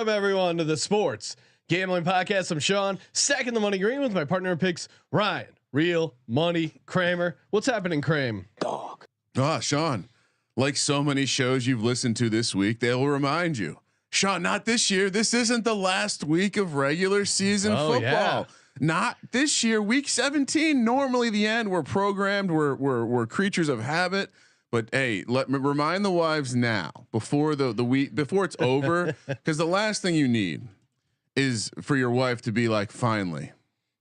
Welcome everyone to the Sports Gambling Podcast. I'm Sean, stacking the money green with my partner in picks, Ryan. Real money Kramer. What's happening, Kramer? Dog. Sean, like so many shows you've listened to this week, they will remind you, Sean, not this year. This isn't the last week of regular season football. Yeah. Not this year. Week 17, normally the end. We're programmed. We're creatures of habit. But hey, let me remind the wives now before the week before it's over, because the last thing you need is for your wife to be like, finally,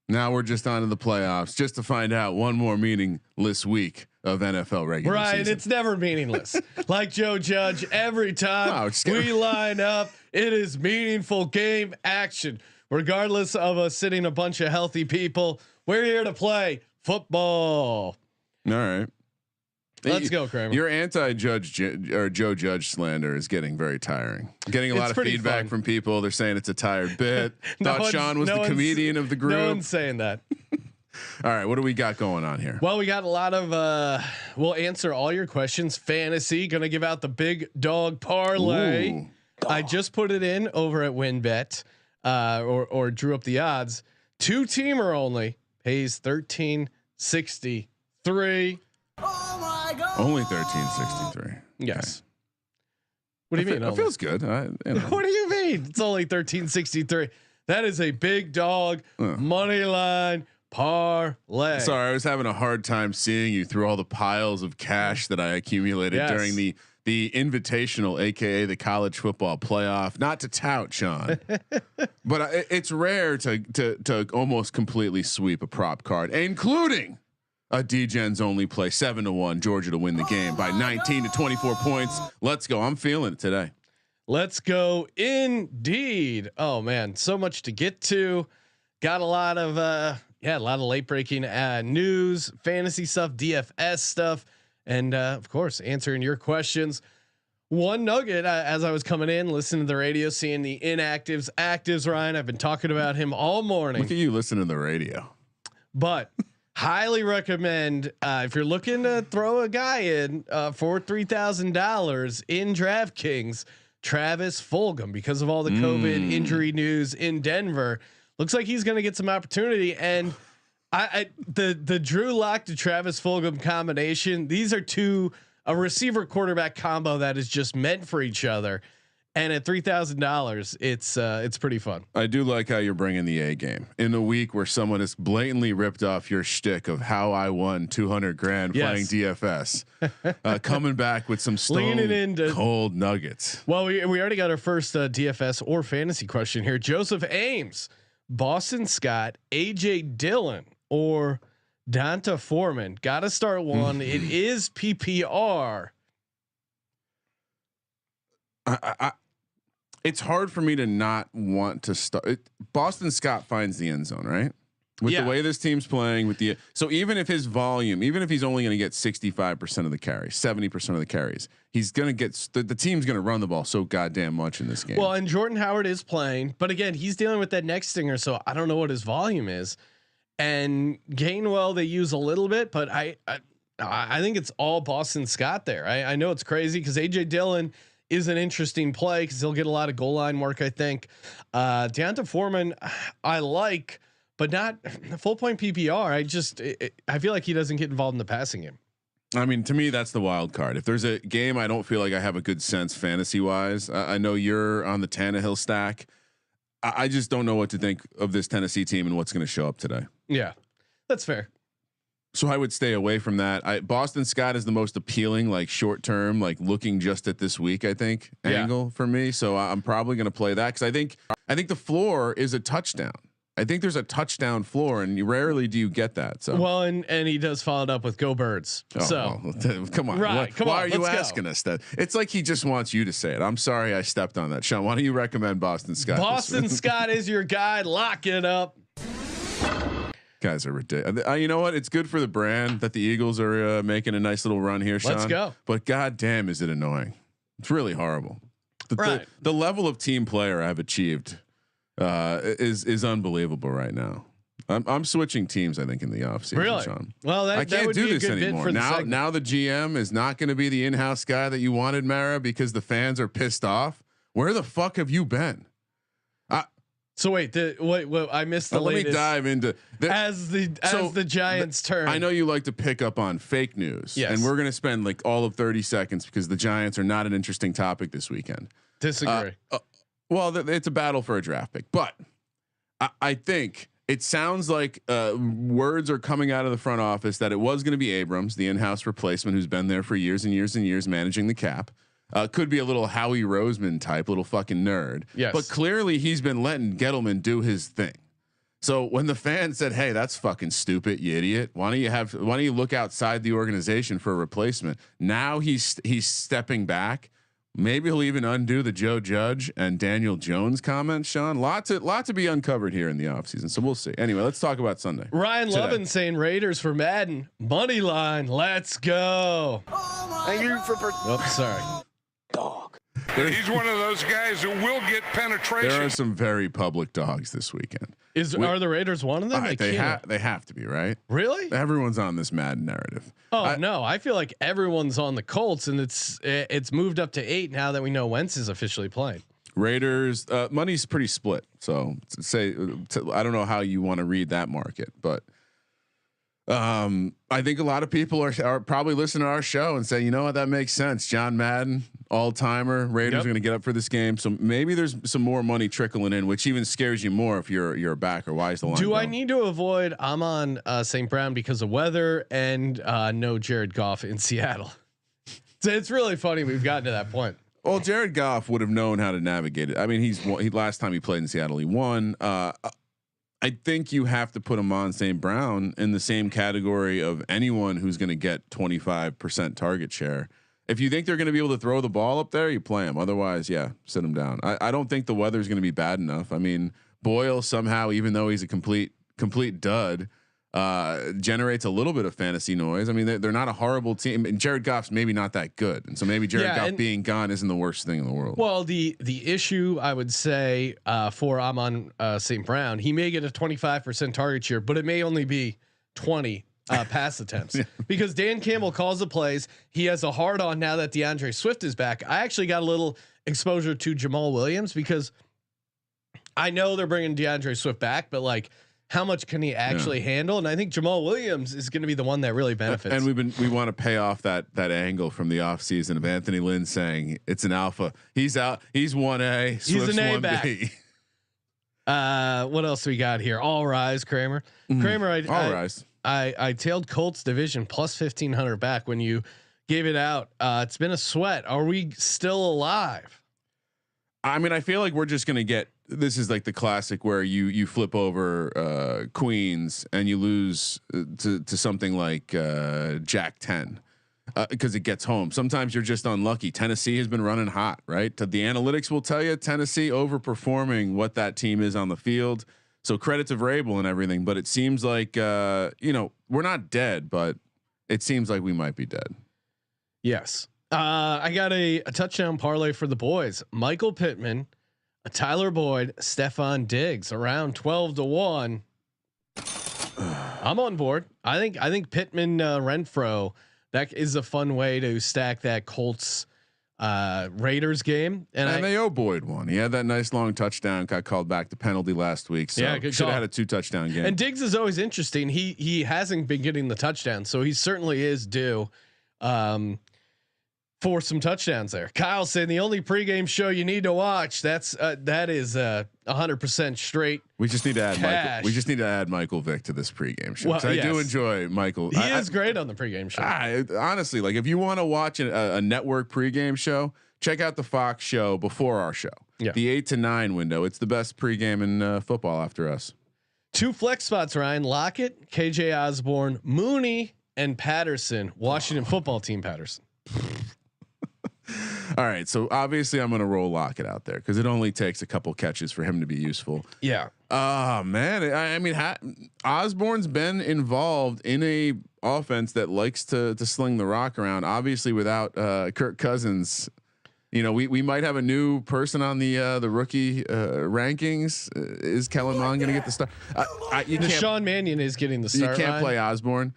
now we're just on to the playoffs, just to find out one more meaningless week of NFL regular season. It's never meaningless. Like Joe Judge, every time we line up, it is meaningful game action. Regardless of us sitting a bunch of healthy people, we're here to play football. All right. Let's go, Kramer. Your anti-Judge or Joe Judge slander is getting very tiring. Getting a lot of feedback from people. They're saying it's a tired bit. Thought Sean was the comedian of the group. No one's saying that. All right, what do we got going on here? Well, we got a lot of. We'll answer all your questions. Fantasy, gonna give out the big dog parlay. Ooh. I just put it in over at WinBet, or drew up the odds. 2-teamer only pays 13.63. Oh my God! Only 13.63. Yes. What do you mean? It feels good. What do you mean? It's only 13.63. That is a big dog money line parlay. Sorry, I was having a hard time seeing you through all the piles of cash that I accumulated during the invitational, aka the college football playoff. Not to tout, Sean, but it's rare to almost completely sweep a prop card, including a D-Gens only play 7-1 Georgia to win the game by 19 to 24 points. Let's go. I'm feeling it today. Let's go indeed. Oh man, so much to get to. Got a lot of late breaking news, fantasy stuff, DFS stuff, and of course answering your questions. One nugget as I was coming in, listening to the radio, seeing the inactives, actives. Ryan, I've been talking about him all morning. Look at you listening to the radio, but. Highly recommend if you're looking to throw a guy in for $3,000 in DraftKings, Travis Fulgham, because of all the COVID injury news in Denver. Looks like he's going to get some opportunity. And the Drew Lock to Travis Fulgham combination, these are a receiver quarterback combo that is just meant for each other. And at $3,000, it's pretty fun. I do like how you're bringing the A game in a week where someone has blatantly ripped off your shtick of how I won 200 grand playing DFS, coming back with some cold nuggets. Well, we already got our first DFS or fantasy question here. Joseph Ames, Boston Scott, AJ Dillon, or Donta Foreman. Got to start one. It is PPR. It's hard for me to not want to start. Boston Scott finds the end zone, right? With the way this team's playing, so even if his volume, even if he's only going to get 65% of the carries, 70% of the carries, he's going to get the team's going to run the ball so goddamn much in this game. Well, and Jordan Howard is playing, but again, he's dealing with that neck stinger, so I don't know what his volume is. And Gainwell, they use a little bit, but I think it's all Boston Scott there. I know it's crazy because AJ Dillon is an interesting play because he'll get a lot of goal line work. I think Donta Foreman, I like, but not full point PPR. I feel like he doesn't get involved in the passing game. I mean, to me, that's the wild card. If there's a game, I don't feel like I have a good sense fantasy wise. I know you're on the Tannehill stack. I just don't know what to think of this Tennessee team and what's going to show up today. Yeah, that's fair. So I would stay away from that. Boston Scott is the most appealing, like short term, like looking just at this week, I think angle for me. So I'm probably going to play that. Cause I think the floor is a touchdown. I think there's a touchdown floor and rarely do you get that. So, well, and he does follow it up with go Birds. So come on. Right. Why are you asking us that? It's like he just wants you to say it. I'm sorry. I stepped on that. Sean, why don't you recommend Boston Scott? Boston Scott is your guy. Lock it up. Guys are ridiculous. You know what? It's good for the brand that the Eagles are making a nice little run here, Sean. Let's go. But goddamn, is it annoying? It's really horrible. The level of team player I've achieved is unbelievable right now. I'm switching teams. I think in the offseason. Really? Sean. Well, I can't do this anymore. Now the GM is not going to be the in-house guy that you wanted, Mara, because the fans are pissed off. Where the fuck have you been? So wait, I missed the latest. Let me dive into as the Giants turn. I know you like to pick up on fake news, yes. And we're going to spend like all of 30 seconds because the Giants are not an interesting topic this weekend. Disagree. Well, it's a battle for a draft pick, but I think it sounds like words are coming out of the front office that it was going to be Abrams, the in-house replacement who's been there for years and years and years managing the cap. Could be a little Howie Roseman type, little fucking nerd. Yes. But clearly he's been letting Gettleman do his thing. So when the fans said, "Hey, that's fucking stupid, you idiot. Why don't you look outside the organization for a replacement?" Now he's stepping back. Maybe he'll even undo the Joe Judge and Daniel Jones comments, Sean. Lot to be uncovered here in the offseason. So we'll see. Anyway, let's talk about Sunday. Ryan Lovin saying Raiders for Madden. Money line. Let's go. Thank you for Oops, sorry. dog. He's one of those guys who will get penetration. There are some very public dogs this weekend. Are the Raiders one of them? They have to be, right? Really? Everyone's on this Madden narrative. Oh no, I feel like everyone's on the Colts, and it's moved up to 8 now that we know Wentz is officially playing. Raiders money's pretty split. So I don't know how you want to read that market, but I think a lot of people are probably listening to our show and say, you know what, that makes sense. John Madden, all timer. Raiders are going to get up for this game, so maybe there's some more money trickling in, which even scares you more if you're a backer. Why is the line? Do going? I need to avoid Amon St. Brown because of weather and no Jared Goff in Seattle? So it's really funny we've gotten to that point. Well, Jared Goff would have known how to navigate it. I mean, he last time he played in Seattle, he won. I think you have to put Amon St. Brown in the same category of anyone who's going to get 25% target share. If you think they're going to be able to throw the ball up there, you play him. Otherwise, yeah, sit him down. I don't think the weather is going to be bad enough. I mean, Boyle somehow, even though he's a complete dud, generates a little bit of fantasy noise. I mean, they're not a horrible team, and Jared Goff's maybe not that good, and so maybe Jared Goff being gone isn't the worst thing in the world. Well, the issue I would say for Amon St. Brown, he may get a 25% target share, but it may only be 20 pass attempts because Dan Campbell calls the plays. He has a hard on now that DeAndre Swift is back. I actually got a little exposure to Jamal Williams because I know they're bringing DeAndre Swift back, but like, how much can he actually handle? And I think Jamal Williams is going to be the one that really benefits. And we want to pay off that angle from the offseason of Anthony Lynn saying it's an alpha. He's out. He's 1A. He's an A 1B. back. What else we got here? All rise, Kramer. Kramer, I tailed Colts division plus 1,500 back when you gave it out. It's been a sweat. Are we still alive? I mean, I feel like we're just going to get. This is like the classic where you flip over Queens and you lose to something like Jack 10 because it gets home. Sometimes you're just unlucky. Tennessee has been running hot, right? The analytics will tell you Tennessee overperforming what that team is on the field. So credit to Vrabel and everything, but it seems like we're not dead, but it seems like we might be dead. Yes, I got a touchdown parlay for the boys. Michael Pittman, Tyler Boyd, Stephon Diggs around 12-1. I'm on board. I think Pittman, Renfro, that is a fun way to stack that Colts Raiders game. And they owe Boyd one. He had that nice long touchdown, got called back to penalty last week. So should have had a 2 touchdown game. And Diggs is always interesting. He hasn't been getting the touchdown, so he certainly is due for some touchdowns there. Kyle saying the only pregame show you need to watch. That is 100% straight. We just need to add cash. Michael. We just need to add Michael Vick to this pregame show. Well, I do enjoy Michael. He is great on the pregame show. Honestly, like if you want to watch a network pregame show, check out the Fox show before our show. Yeah. The 8 to 9 window. It's the best pregame in football after us. 2 flex spots, Ryan Lockett, KJ Osborne, Mooney, and Patterson. Washington football team Patterson. All right, so obviously I'm going to roll Lockett out there because it only takes a couple catches for him to be useful. Yeah. Oh man, I mean, Osborne's been involved in a offense that likes to sling the rock around. Obviously, without Kirk Cousins, we might have a new person on the rookie rankings. Is Kellen Mond going to get the start? Sean Mannion is getting the start. You can't play Osborne.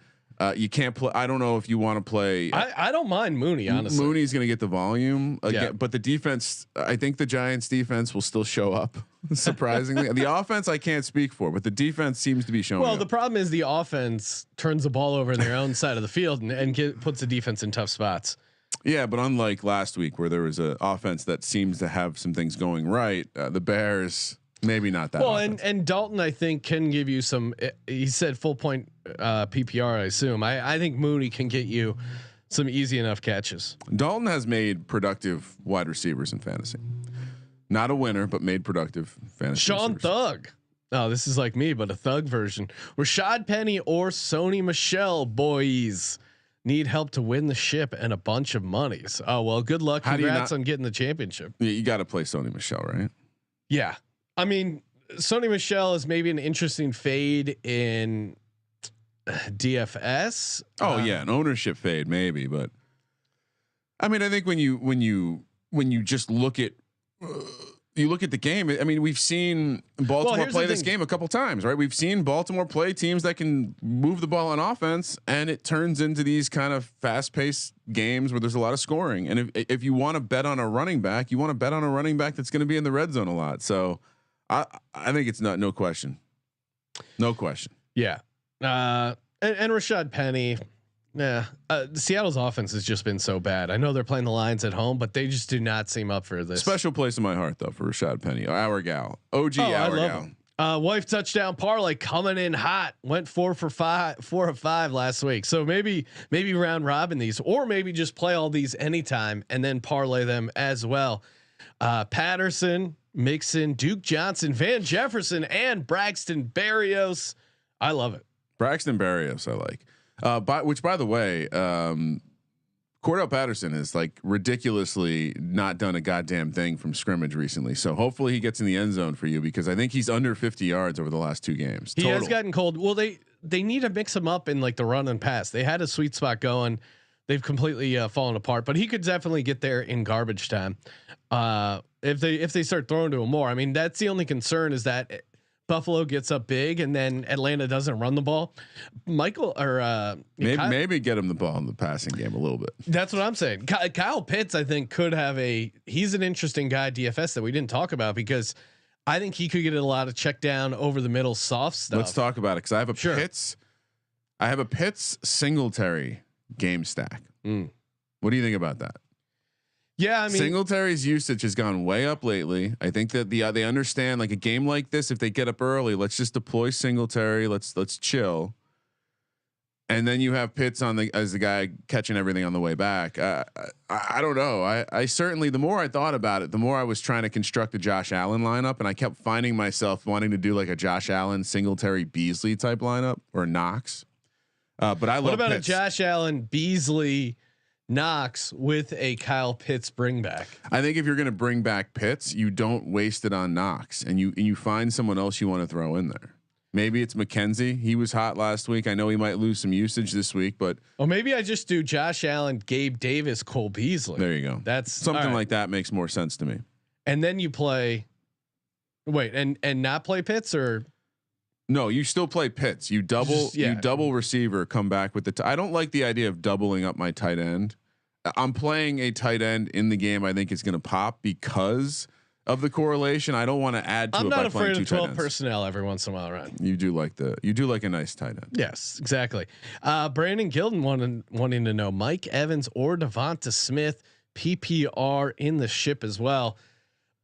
You can't play. I don't know if you want to play. I don't mind Mooney, honestly. Mooney's going to get the volume again, but the defense. I think the Giants' defense will still show up. Surprisingly, the offense I can't speak for, but the defense seems to be showing. Well, up. the problem is the offense turns the ball over in their own side of the field and puts the defense in tough spots. Yeah, but unlike last week where there was an offense that seems to have some things going right, the Bears maybe not that. Well, offense. and Dalton I think can give you some. He said full point PPR. I assume. I think Mooney can get you some easy enough catches. Dalton has made productive wide receivers in fantasy. Not a winner, but made productive fantasy. Sean receivers. Thug. Oh, this is like me, but a Thug version. Rashad Penny or Sony Michel, boys. Need help to win the ship and a bunch of monies. Oh well, good luck. Congrats on getting the championship. You got to play Sony Michel, right? Yeah, I mean, Sony Michel is maybe an interesting fade in DFS. Oh yeah, an ownership fade maybe, but I mean, I think when you just look at you look at the game. I mean, we've seen Baltimore play this game a couple times, right? We've seen Baltimore play teams that can move the ball on offense, and it turns into these kind of fast-paced games where there's a lot of scoring. And if you want to bet on a running back, you want to bet on a running back that's going to be in the red zone a lot. So I think it's no question. Yeah. And Rashad Penny. Yeah, Seattle's offense has just been so bad. I know they're playing the Lions at home, but they just do not seem up for this. Special place in my heart though for Rashad Penny, our gal, OG, our gal. Wife touchdown parlay coming in hot. Went 4 of 5 last week. So maybe round robin these, or maybe just play all these anytime and then parlay them as well. Patterson, Mixon, Duke Johnson, Van Jefferson, and Braxton Berrios. I love it. Braxton Berrios, I like. By the way, Cordell Patterson has like ridiculously not done a goddamn thing from scrimmage recently. So hopefully he gets in the end zone for you, because I think he's under 50 yards over the last 2 games. He has gotten cold. Well, they need to mix him up in like the run and pass. They had a sweet spot going. They've completely fallen apart, but he could definitely get there in garbage time. If they start throwing to him more. I mean, that's the only concern, is that Buffalo gets up big and then Atlanta doesn't run the ball. Maybe get him the ball in the passing game a little bit. That's what I'm saying. Kyle Pitts, I think, could have he's an interesting guy DFS that we didn't talk about, because I think he could get a lot of check down over the middle soft stuff. Let's talk about it, because I have a Pitts Singletary game stack. What do you think about that? Yeah, I mean, Singletary's usage has gone way up lately. I think that they understand, like, a game like this, if they get up early, let's just deploy Singletary. Let's chill. And then you have Pitts as the guy catching everything on the way back. I don't know. I certainly, the more I thought about it, the more I was trying to construct a Josh Allen lineup, and I kept finding myself wanting to do like a Josh Allen, Singletary, Beasley type lineup, or Knox. But I love. What about Pitts. a Josh Allen, Beasley, Knox with a Kyle Pitts bring back? I think if you're going to bring back Pitts, you don't waste it on Knox, and you find someone else you want to throw in there. Maybe it's McKenzie. He was hot last week. I know he might lose some usage this week, but maybe I just do Josh Allen, Gabe Davis, Cole Beasley. There you go. That's something like that makes more sense to me. And then you play. Wait, and not play Pitts, or no? You still play Pitts. You double. You double receiver. Come back with the. I don't like the idea of doubling up my tight end. I'm playing a tight end in the game. I think it's going to pop because of the correlation. I don't want to add to I'm it. not by afraid of 12 ends. personnel every once in a while, right? You do like a nice tight end. Yes, exactly. Brandon Gilden wanting to know Mike Evans or Davonte Smith PPR in the ship as well.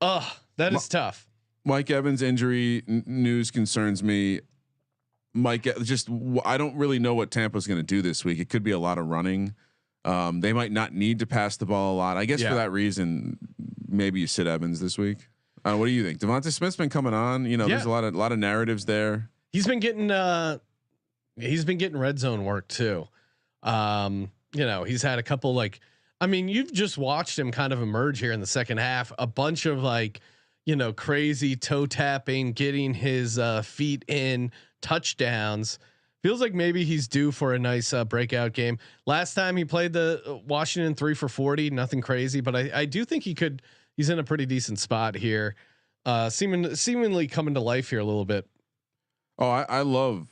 That is tough. Mike Evans injury news concerns me. I don't really know what Tampa's going to do this week. It could be a lot of running. They might not need to pass the ball a lot. I guess for that reason, maybe you sit Evans this week. What do you think? Davonte Smith's been coming on. There's a lot of narratives there. He's been getting red zone work too. He's had a couple you've just watched him kind of emerge here in the second half. A bunch of crazy toe tapping, getting his feet in touchdowns. Feels like maybe he's due for a nice breakout game. Last time he played the Washington 3 for 40, nothing crazy, but I do think he's in a pretty decent spot here. Seemingly coming to life here a little bit. Oh, I love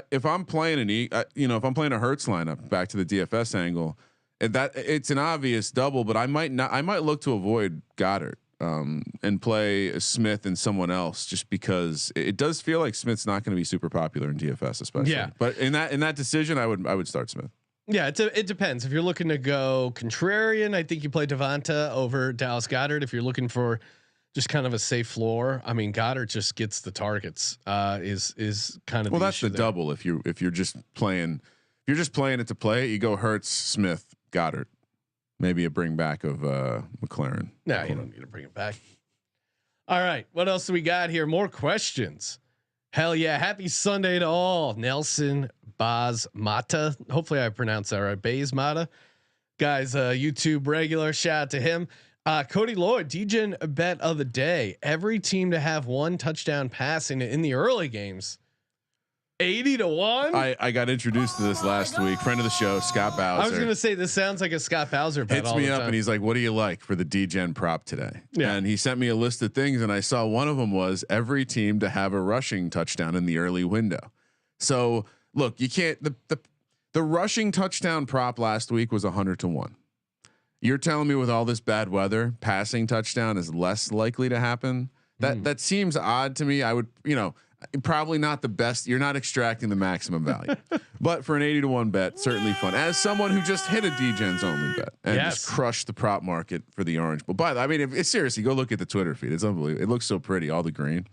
if I'm playing if I'm playing a Hurts lineup, back to the DFS angle, and that it's an obvious double, but I might look to avoid Goddard and play Smith and someone else, just because it does feel like Smith's not going to be super popular in DFS, especially. Yeah. But in that decision, I would start Smith. Yeah, it depends. If you're looking to go contrarian, I think you play Davonte over Dallas Goddard. If you're looking for just kind of a safe floor, I mean, Goddard just gets the targets. Is kind of that's the double. If you're just playing it to play it, you go Hurts, Smith, Goddard, maybe a bring back of McLaren. No, you don't need to bring it back. All right, what else do we got here? More questions. Hell yeah! Happy Sunday to all. Nelson Baz Mata. Hopefully I pronounced that right. Baze Mata, guys. YouTube regular. Shout out to him. Cody Lloyd, DGen bet of the day. Every team to have one touchdown passing in the early games. 80-1. I got introduced to this last week. Friend of the show, Scott Bowser. I was going to say this sounds like a Scott Bowser bet. Hits me up and he's like, "What do you like for the DGen prop today?" Yeah. And he sent me a list of things, and I saw one of them was every team to have a rushing touchdown in the early window. So look, you can't the rushing touchdown prop last week was 100-1. You're telling me with all this bad weather, passing touchdown is less likely to happen? That seems odd to me. I would, probably not the best. You're not extracting the maximum value, but for an 80-1 bet, certainly fun. As someone who just hit a DGens only bet and just crushed the prop market for the orange. But by the way, I mean, if it's seriously, go look at the Twitter feed. It's unbelievable. It looks so pretty, all the green.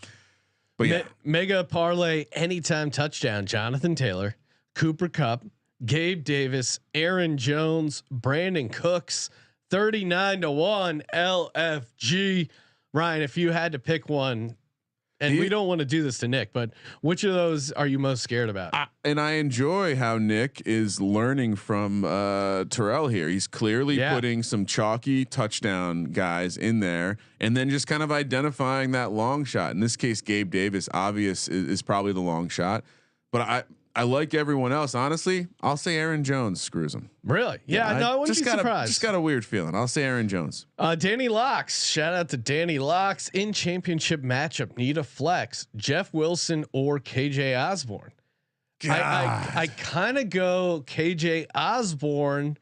But yeah, mega parlay anytime touchdown. Jonathan Taylor, Cooper Kupp, Gabe Davis, Aaron Jones, Brandon Cooks, 39-1 LFG. Ryan, if you had to pick one, and we don't want to do this to Nick, but which of those are you most scared about? And I enjoy how Nick is learning from Terrell here. He's clearly putting some chalky touchdown guys in there, and then just kind of identifying that long shot. In this case, Gabe Davis, obvious is probably the long shot, but I like everyone else. Honestly, I'll say Aaron Jones screws him. Really? Yeah, no, I wouldn't be surprised. Just got a weird feeling. I'll say Aaron Jones. Danny Locks. Shout out to Danny Locks. In championship matchup, need a flex. Jeff Wilson or KJ Osborne. I kind of go KJ Osborne.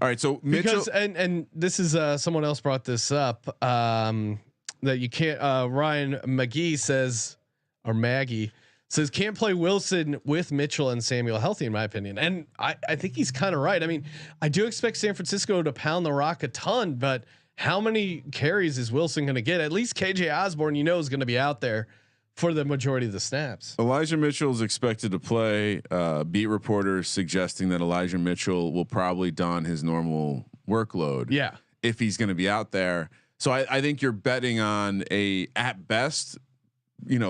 All right, so Mitchell, because and this is someone else brought this up that you can't. Ryan McGee says, or Maggie says, can't play Wilson with Mitchell and Samuel healthy, in my opinion. And I think he's kind of right. I mean, I do expect San Francisco to pound the rock a ton, but how many carries is Wilson going to get? At least KJ Osborne, is going to be out there for the majority of the snaps. Elijah Mitchell is expected to play. Beat reporters suggesting that Elijah Mitchell will probably don his normal workload. Yeah, if he's going to be out there. So I think you're betting on at best,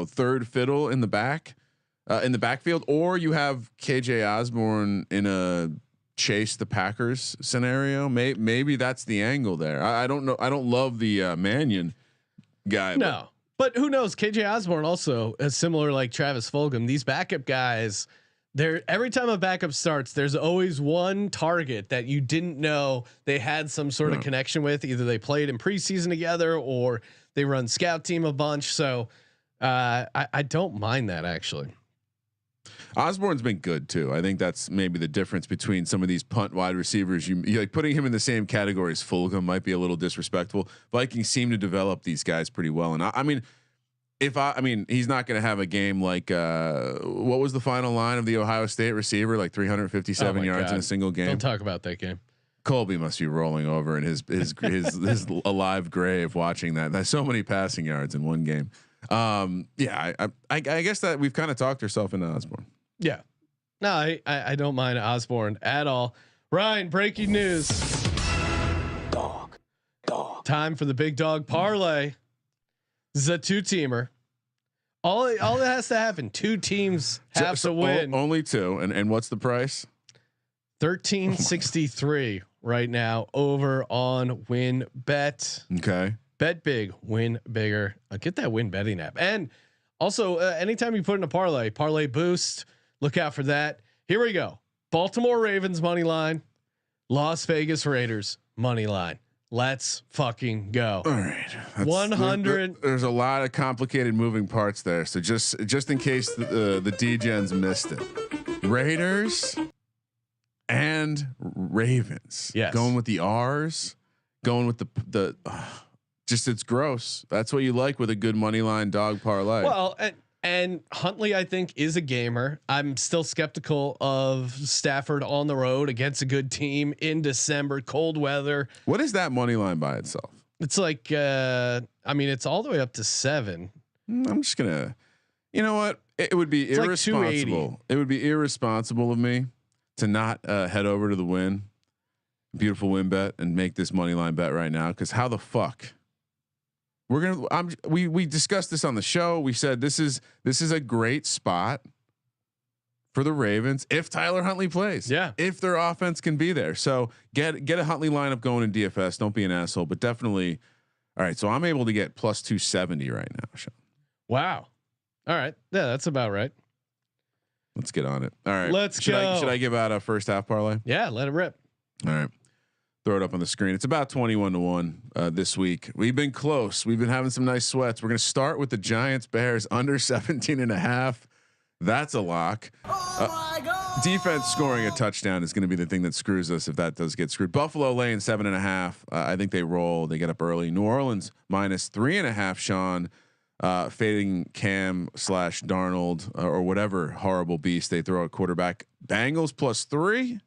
third fiddle in the backfield, or you have KJ Osborne in a chase the Packers scenario. Maybe that's the angle there. I don't know. I don't love the Mannion guy. No, but who knows? KJ Osborne also is similar like Travis Fulgham. These backup guys, every time a backup starts, there's always one target that you didn't know they had some sort of connection with. Either they played in preseason together or they run scout team a bunch. So I don't mind that actually. Osborne's been good too. I think that's maybe the difference between some of these punt wide receivers. You like putting him in the same category as Fulgham might be a little disrespectful. Vikings seem to develop these guys pretty well, and I mean, he's not going to have a game like what was the final line of the Ohio State receiver, like 357 yards in a single game. Don't talk about that game. Colby must be rolling over in his alive grave watching that. There's so many passing yards in one game. I guess that we've kind of talked ourselves into Osborne. Yeah, no, I don't mind Osborne at all. Ryan, breaking news. Dog. Time for the big dog parlay. This is a 2-teamer. All that has to happen. 2 teams have to win. Only 2. And what's the price? 1363 right now over on WinBet. Okay. Bet big, win bigger. Get that win betting app. And also, anytime you put in a parlay boost, look out for that. Here we go. Baltimore Ravens money line, Las Vegas Raiders money line. Let's fucking go. All right. 100. There's a lot of complicated moving parts there. So just in case the D-Gens missed it, Raiders and Ravens. Yes. Going with the R's, going with the just it's gross. That's what you like with a good money line dog parlay. Well, and Huntley, I think, is a gamer. I'm still skeptical of Stafford on the road against a good team in December, cold weather. What is that money line by itself? It's like, I mean, it's all the way up to 7. I'm just gonna, you know what? It would be irresponsible. Like it would be irresponsible of me to not head over to the Win, beautiful win bet, and make this money line bet right now. Because how the fuck? We discussed this on the show. We said this is a great spot for the Ravens if Tyler Huntley plays. Yeah. If their offense can be there. So get a Huntley lineup going in DFS. Don't be an asshole, but definitely. All right. So I'm able to get plus 270 right now, Sean. Wow. All right. Yeah, that's about right. Let's get on it. All right. Let's go. Should I give out a first half parlay? Yeah, let it rip. All right. Throw it up on the screen. It's about 21-1 this week. We've been close. We've been having some nice sweats. We're going to start with the Giants Bears under 17.5. That's a lock. Oh my God. Defense scoring a touchdown is going to be the thing that screws us if that does get screwed. Buffalo laying 7.5. I think they roll. They get up early. New Orleans minus 3.5. Sean fading Cam / Darnold or whatever horrible beast they throw at quarterback. Bengals plus 3.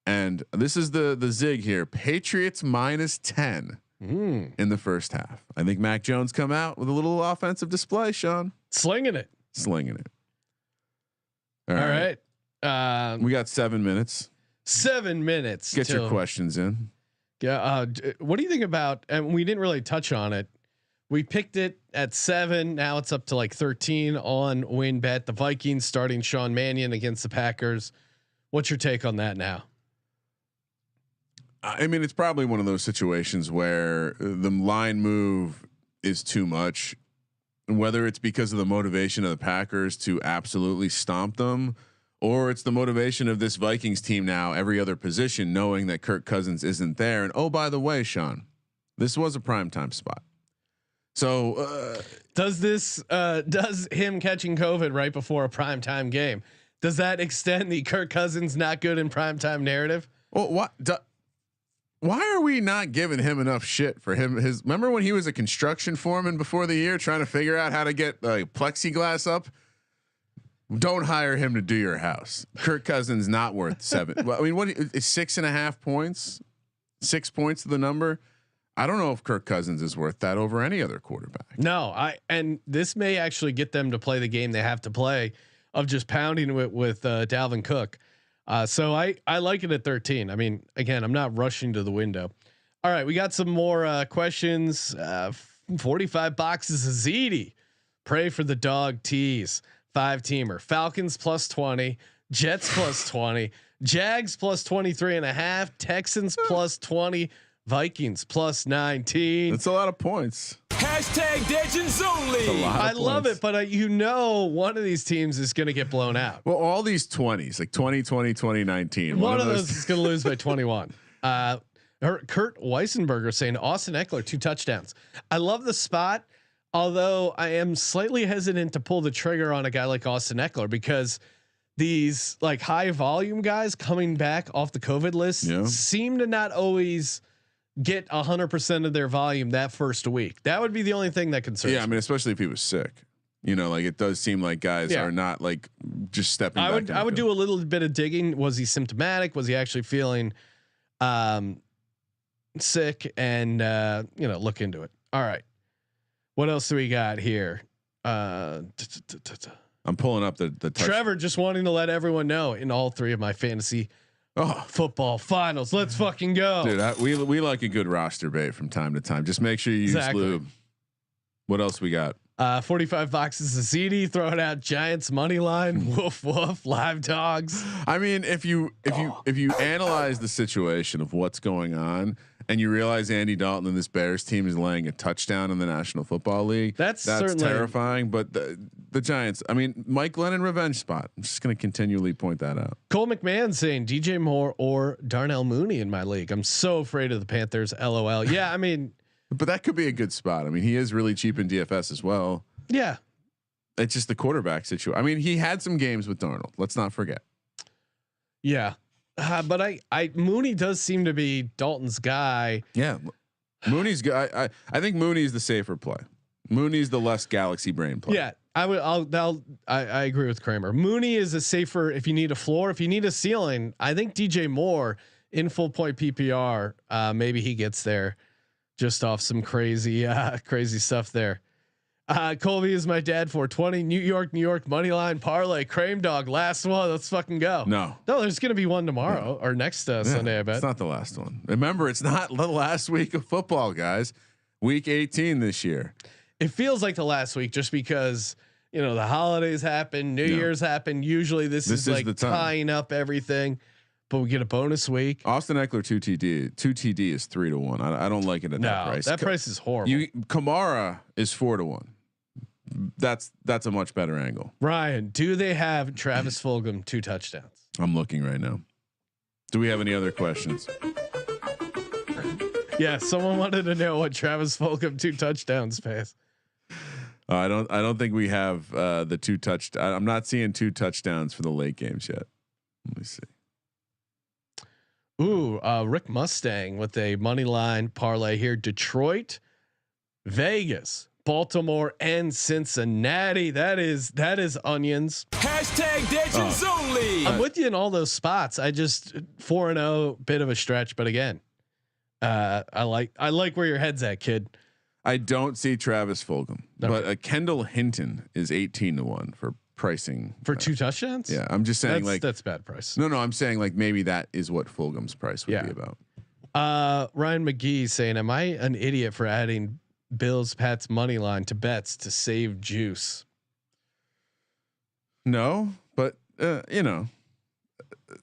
And this is the zig here. Patriots minus 10 in the first half. I think Mac Jones come out with a little offensive display, Sean. Slinging it. All right. We got 7 minutes. 7 minutes. Get your questions in. Yeah. What do you think about? And we didn't really touch on it. We picked it at 7. Now it's up to like 13 on WinBet. The Vikings starting Sean Mannion against the Packers. What's your take on that now? I mean, it's probably one of those situations where the line move is too much, whether it's because of the motivation of the Packers to absolutely stomp them, or it's the motivation of this Vikings team now, every other position, knowing that Kirk Cousins isn't there. And oh, by the way, Sean, this was a primetime spot. So does him catching COVID right before a primetime game, does that extend the Kirk Cousins not good in primetime narrative? Well, why are we not giving him enough shit for him? Remember when he was a construction foreman before the year trying to figure out how to get plexiglass up? Don't hire him to do your house. Kirk Cousins not worth 7. Well, I mean, what is 6.5 points? 6 points to the number. I don't know if Kirk Cousins is worth that over any other quarterback. No, and this may actually get them to play the game they have to play of just pounding it with Dalvin Cook. So I like it at 13. I mean, again, I'm not rushing to the window. All right, we got some more questions. 45 boxes of ZD. Pray for the dog tease. 5-teamer. Falcons plus 20. Jets plus 20. Jags plus 23.5. Texans plus 20. Vikings plus 19. That's a lot of points. Hashtag Legends only. I love it, but one of these teams is going to get blown out. Well, all these 20s, like 2020, 2019. One of those is going to lose by 21. Kurt Weissenberger saying Austin Eckler 2 touchdowns. I love the spot, although I am slightly hesitant to pull the trigger on a guy like Austin Eckler because these like high volume guys coming back off the COVID list seem to not always get 100% of their volume that first week. That would be the only thing that concerns me. I mean, especially if he was sick. You know, like it does seem like guys are not like just stepping back. I would do a little bit of digging. Was he symptomatic? Was he actually feeling sick? And look into it. All right. What else do we got here? I'm pulling up the Trevor just wanting to let everyone know in all 3 of my fantasy football finals. Let's fucking go, dude. We like a good roster bait from time to time. Just make sure you use lube. What else we got? 45 boxes of CD. Throwing out Giants money line. Woof woof. Live dogs. I mean, if you analyze the situation of what's going on, and you realize Andy Dalton and this Bears team is laying a touchdown in the National Football League. That's terrifying. But the Giants, I mean, Mike Glennon revenge spot. I'm just going to continually point that out. Cole McMahon saying DJ Moore or Darnell Mooney in my league. I'm so afraid of the Panthers. LOL. Yeah, I mean, but that could be a good spot. I mean, he is really cheap in DFS as well. Yeah. It's just the quarterback situation. I mean, he had some games with Darnold. Let's not forget. Yeah. But I Mooney does seem to be Dalton's guy. Yeah. Mooney's guy. I think Mooney's the safer play. Mooney's the less galaxy brain play. Yeah. I agree with Kramer. Mooney is a safer, if you need a floor, if you need a ceiling, I think DJ Moore in full point PPR, maybe he gets there just off some crazy stuff there. Colby is my dad. 420 New York money line parlay Crame Dog last one. Let's fucking go. No, there's gonna be one tomorrow or next Sunday. I bet it's not the last one. Remember, it's not the last week of football, guys. Week 18 this year. It feels like the last week just because the holidays happen, New Year's happen. Usually this is like tying up everything. But we get a bonus week. Austin Eckler 2 TD is 3-1. I don't like it at that price. That price is horrible. Kamara is 4-1. That's a much better angle. Ryan, do they have Travis Fulgham 2 touchdowns? I'm looking right now. Do we have any other questions? Yeah, someone wanted to know what Travis Fulgham 2 touchdowns pays. I don't think we have the 2 touchdowns. I'm not seeing 2 touchdowns for the late games yet. Let me see. Ooh, Rick Mustang with a money line parlay here. Detroit, Vegas, Baltimore, and Cincinnati. That is onions. Hashtag Legends only. I'm with you in all those spots. I just 4-0, bit of a stretch, but again, I like where your head's at, kid. I don't see Travis Fulgham, but Kendall Hinton is 18-1 for pricing for 2 touchdowns. Yeah, I'm just saying that's bad price. No, I'm saying like maybe that is what Fulgham's price would be about. Ryan McGee saying, "Am I an idiot for adding Bills Pats money line to bets to save juice?" No, but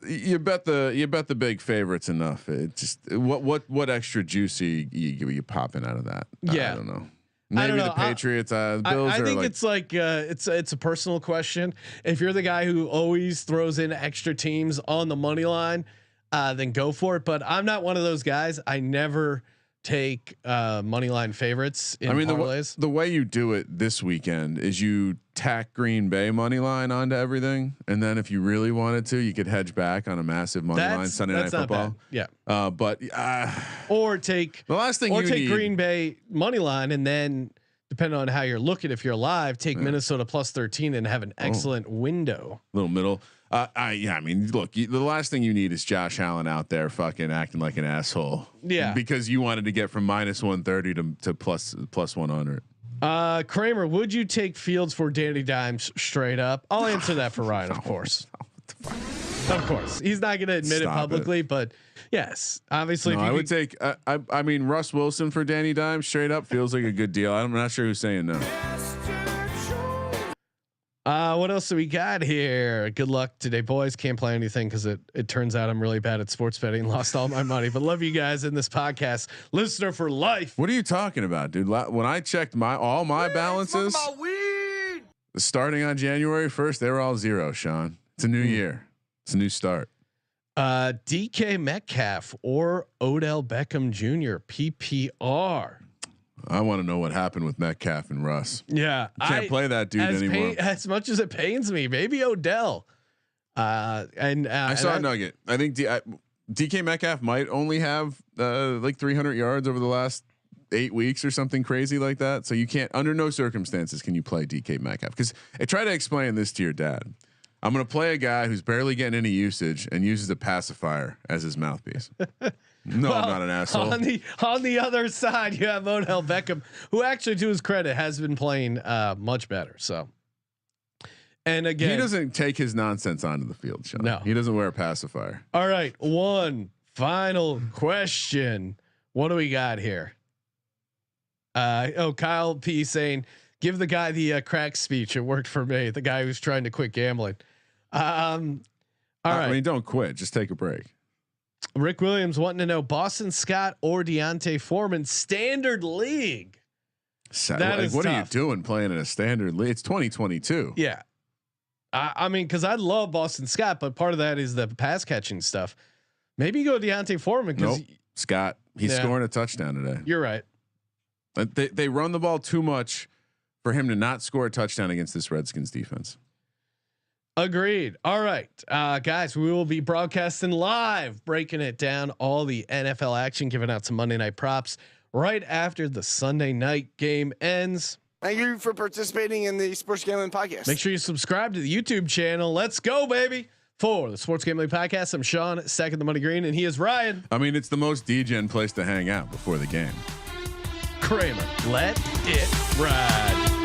you bet the big favorites enough. It just what extra juicy you popping out of that? Yeah, I don't know. Maybe the Patriots, Bills. I think it's like it's a personal question. If you're the guy who always throws in extra teams on the money line, then go for it. But I'm not one of those guys. I never take money line favorites in parlays. The way you do it this weekend is you tack Green Bay money line onto everything, and then if you really wanted to, you could hedge back on a massive money line Sunday Night Football. Yeah, or take the last thing, take Green Bay money line, and then depending on how you're looking, if you're live, take Minnesota plus 13 and have an excellent window. Little middle. I mean, look, the last thing you need is Josh Allen out there fucking acting like an asshole. Yeah, because you wanted to get from -130 to plus 100. Kramer, would you take Fields for Danny Dimes straight up? I'll answer that for Ryan, of course. Of course, he's not going to admit it publicly, but yes, obviously. No, I would take. I mean, Russ Wilson for Danny Dimes straight up feels like a good deal. I'm not sure who's saying no. What else do we got here? Good luck today, boys. Can't play anything because it turns out I'm really bad at sports betting. Lost all my money, but love you guys in this podcast. Listener for life. What are you talking about, dude? When I checked all my balances, starting on January 1st, they were all 0. Sean, it's a new year. It's a new start. DK Metcalf or Odell Beckham Jr. PPR. I want to know what happened with Metcalf and Russ. Yeah, you can't play that dude anymore. As much as it pains me, maybe Odell. I saw a nugget. I think DK Metcalf might only have like 300 yards over the last 8 weeks or something crazy like that. So you can't, under no circumstances, can you play DK Metcalf. Because I try to explain this to your dad. I'm going to play a guy who's barely getting any usage and uses a pacifier as his mouthpiece. No, well, I'm not an asshole. On the other side, you have Odell Beckham, who actually, to his credit, has been playing much better. So, and again, he doesn't take his nonsense onto the field, Sean. No, he doesn't wear a pacifier. All right, one final question. What do we got here? Kyle P saying, give the guy the crack speech. It worked for me. The guy who's trying to quit gambling. All right. I mean, don't quit. Just take a break. Rick Williams wanting to know Boston Scott or Deontay Foreman standard league. That is what tough. Are you doing playing in a standard league? It's 2022. Yeah. I mean, cause I love Boston Scott, but part of that is the pass catching stuff. Maybe you go Deontay Foreman. Cause Scott, he's scoring a touchdown today. You're right. They run the ball too much for him to not score a touchdown against this Redskins defense. Agreed. All right, guys, we will be broadcasting live, breaking it down, all the NFL action, giving out some Monday night props right after the Sunday night game ends. Thank you for participating in the Sports Gambling Podcast. Make sure you subscribe to the YouTube channel. Let's go, baby. For the Sports Gambling Podcast, I'm Sean, second the money green, and he is Ryan. I mean, it's the most degen place to hang out before the game. Kramer, let it ride.